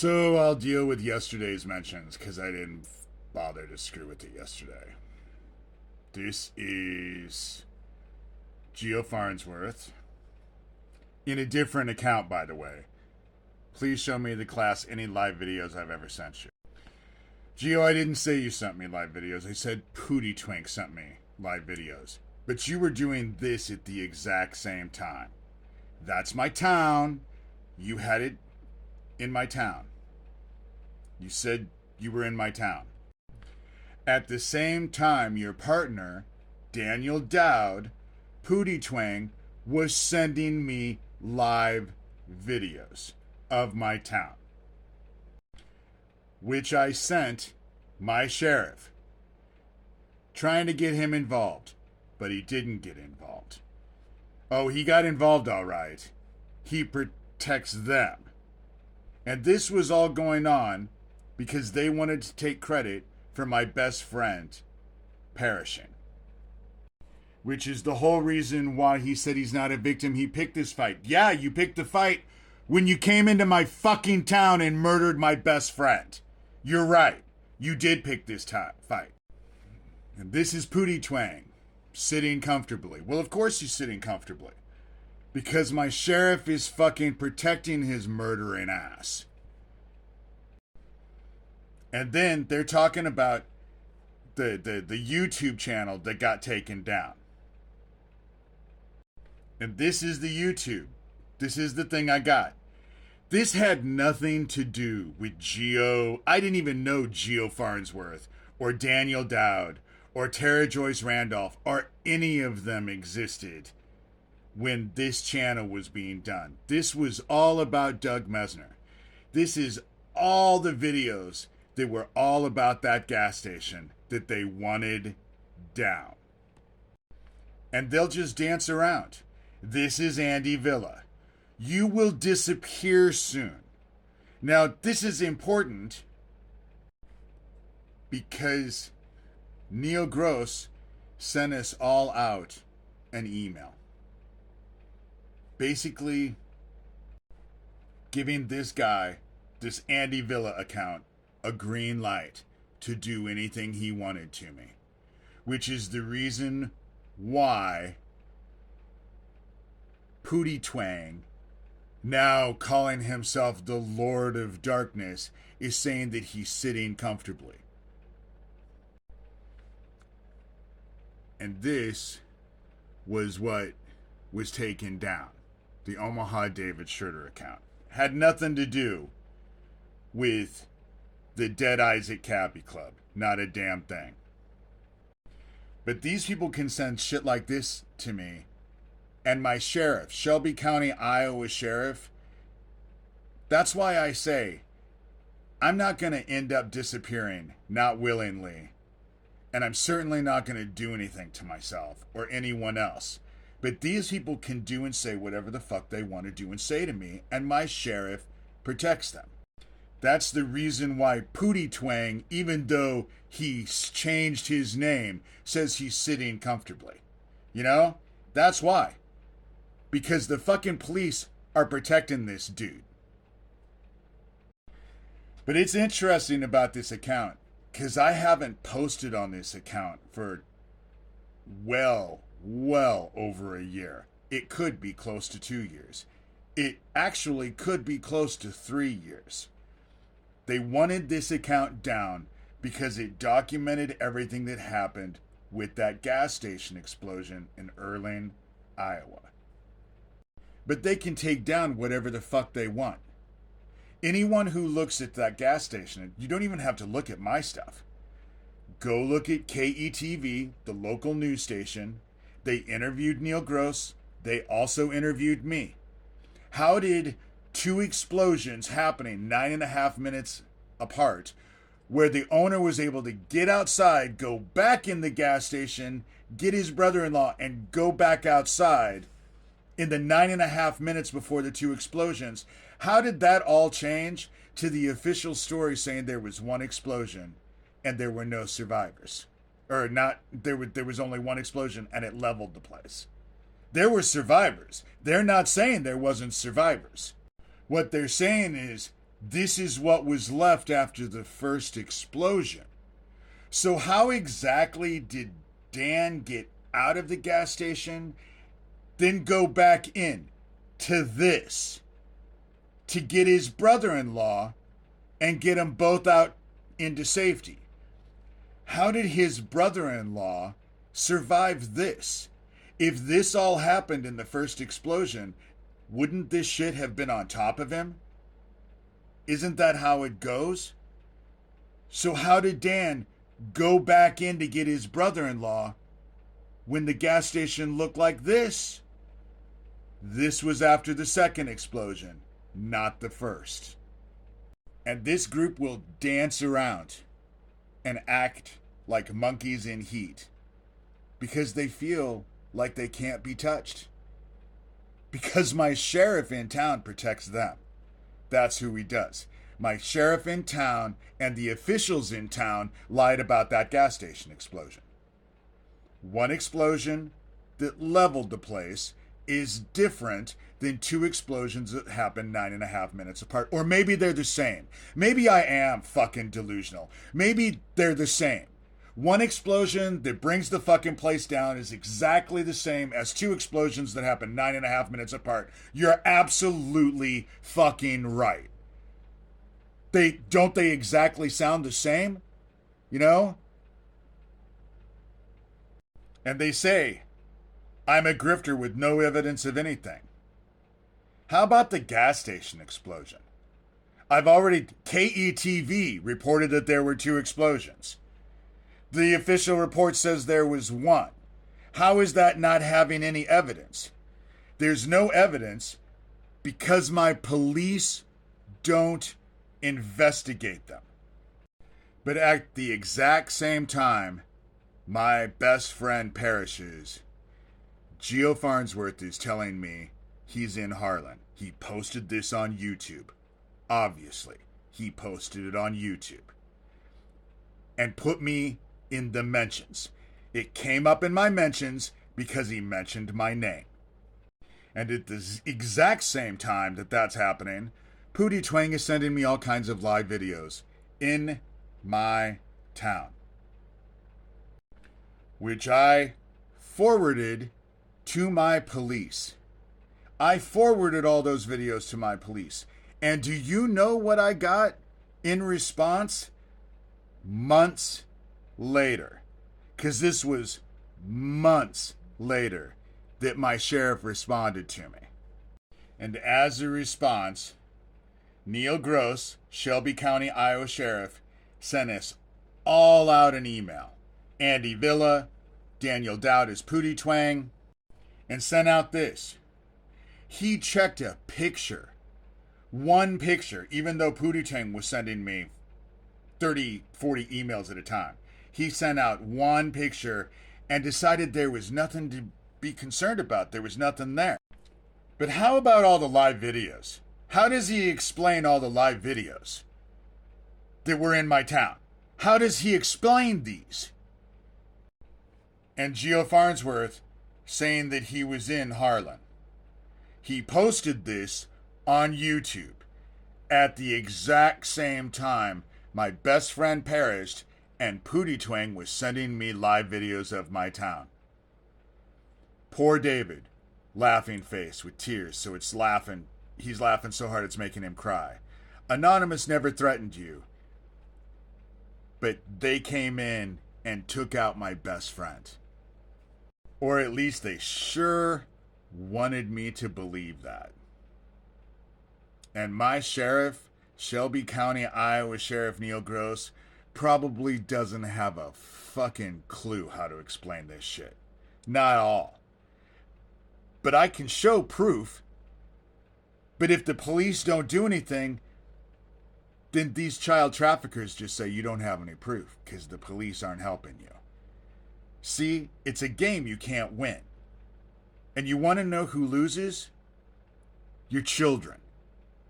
So I'll deal with yesterday's mentions because I didn't bother to screw with it yesterday. This is Farnsworth. In a different account, by the way. Please show me the class any live videos I've ever sent you. Geo, I didn't say you sent me live videos. I said Pootie Twink sent me live videos. But you were doing this at the exact same time. That's my town. You had it in my town. You said you were in my town. At the same time, your partner, Daniel Doud, Pootie Twang, was sending me live videos of my town, which I sent my sheriff, trying to get him involved, but he didn't get involved. Oh, he got involved all right. He protects them. And this was all going on because they wanted to take credit for my best friend perishing. Which is the whole reason why he said he's not a victim. He picked this fight. Yeah, you picked the fight when you came into my fucking town and murdered my best friend. You're right. You did pick this fight. And this is Pootie Twang, sitting comfortably. Well, of course he's sitting comfortably. Because my sheriff is fucking protecting his murdering ass. And then they're talking about the YouTube channel that got taken down. And this is the YouTube. This is the thing I got. This had nothing to do with Geo. I didn't even know Geo Farnsworth or Daniel Doud or Tara Joyce Randolph or any of them existed when this channel was being done. This was all about Doug Mesner. This is all the videos that were all about that gas station that they wanted down. And they'll just dance around. This is Andy Villa. You will disappear soon. Now, this is important because Neil Gross sent us all out an email. Basically, giving this guy, this Andy Villa account, a green light to do anything he wanted to me. Which is the reason why Pootie Twang, now calling himself the Lord of Darkness, is saying that he's sitting comfortably. And this was what was taken down. The Omaha David Schroeder account. Had nothing to do with the Dead Isaac Cappy Club. Not a damn thing. But these people can send shit like this to me. And my sheriff, Shelby County, Iowa sheriff, that's why I say I'm not going to end up disappearing, not willingly. And I'm certainly not going to do anything to myself or anyone else. But these people can do and say whatever the fuck they want to do and say to me, and my sheriff protects them. That's the reason why Pootie Twang, even though he's changed his name, says he's sitting comfortably. You know? That's why. Because the fucking police are protecting this dude. But it's interesting about this account, because I haven't posted on this account for well over a year. It could be close to 2 years. It actually could be close to 3 years. They wanted this account down because it documented everything that happened with that gas station explosion in Erling, Iowa. But they can take down whatever the fuck they want. Anyone who looks at that gas station, you don't even have to look at my stuff. Go look at KETV, the local news station. They interviewed Neil Gross. They also interviewed me. How did two explosions happening 9.5 minutes apart, where the owner was able to get outside, go back in the gas station, get his brother-in-law, and go back outside in the 9.5 minutes before the two explosions, how did that all change to the official story saying there was one explosion and there were no survivors? Or not, there was only one explosion and it leveled the place. There were survivors. They're not saying there wasn't survivors. What they're saying is this is what was left after the first explosion. So how exactly did Dan get out of the gas station, then go back in to this to get his brother-in-law and get them both out into safety? How did his brother-in-law survive this? If this all happened in the first explosion, wouldn't this shit have been on top of him? Isn't that how it goes? So how did Dan go back in to get his brother-in-law when the gas station looked like this? This was after the second explosion, not the first. And this group will dance around and act like monkeys in heat because they feel like they can't be touched. Because my sheriff in town protects them. That's who he does. My sheriff in town and the officials in town lied about that gas station explosion. One explosion that leveled the place is different than two explosions that happened 9.5 minutes apart. Or maybe they're the same. Maybe I am fucking delusional. Maybe they're the same. One explosion that brings the fucking place down is exactly the same as two explosions that happen 9.5 minutes apart. You're absolutely fucking right. Don't they exactly sound the same? You know? And they say, I'm a grifter with no evidence of anything. How about the gas station explosion? KETV reported that there were two explosions. The official report says there was one. How is that not having any evidence? There's no evidence because my police don't investigate them. But at the exact same time, my best friend perishes. Geo Farnsworth is telling me he's in Harlan. He posted this on YouTube. Obviously, he posted it on YouTube. And put me in the mentions. It came up in my mentions because he mentioned my name. And at the exact same time that that's happening, Pootie Twang is sending me all kinds of live videos in my town, which I forwarded to my police. I forwarded all those videos to my police. And do you know what I got in response? Months later. Because this was months later that my sheriff responded to me. And as a response, Neil Gross, Shelby County, Iowa Sheriff, sent us all out an email. Andy Villa, Daniel Doud as Pootie Twang, and sent out this. He checked a picture. One picture, even though Pootie Twang was sending me 30, 40 emails at a time. He sent out one picture and decided there was nothing to be concerned about. There was nothing there. But how about all the live videos? How does he explain all the live videos that were in my town? How does he explain these? And Geo Farnsworth saying that he was in Harlan. He posted this on YouTube at the exact same time my best friend perished and Pootie Twang was sending me live videos of my town. Poor David, laughing face with tears, so it's laughing. He's laughing so hard it's making him cry. Anonymous never threatened you, but they came in and took out my best friend. Or at least they sure wanted me to believe that. And my sheriff, Shelby County, Iowa Sheriff Neil Gross, probably doesn't have a fucking clue how to explain this shit. Not at all. But I can show proof. But if the police don't do anything, then these child traffickers just say you don't have any proof because the police aren't helping you. See, it's a game you can't win. And you want to know who loses? Your children.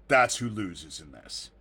That's who loses in this.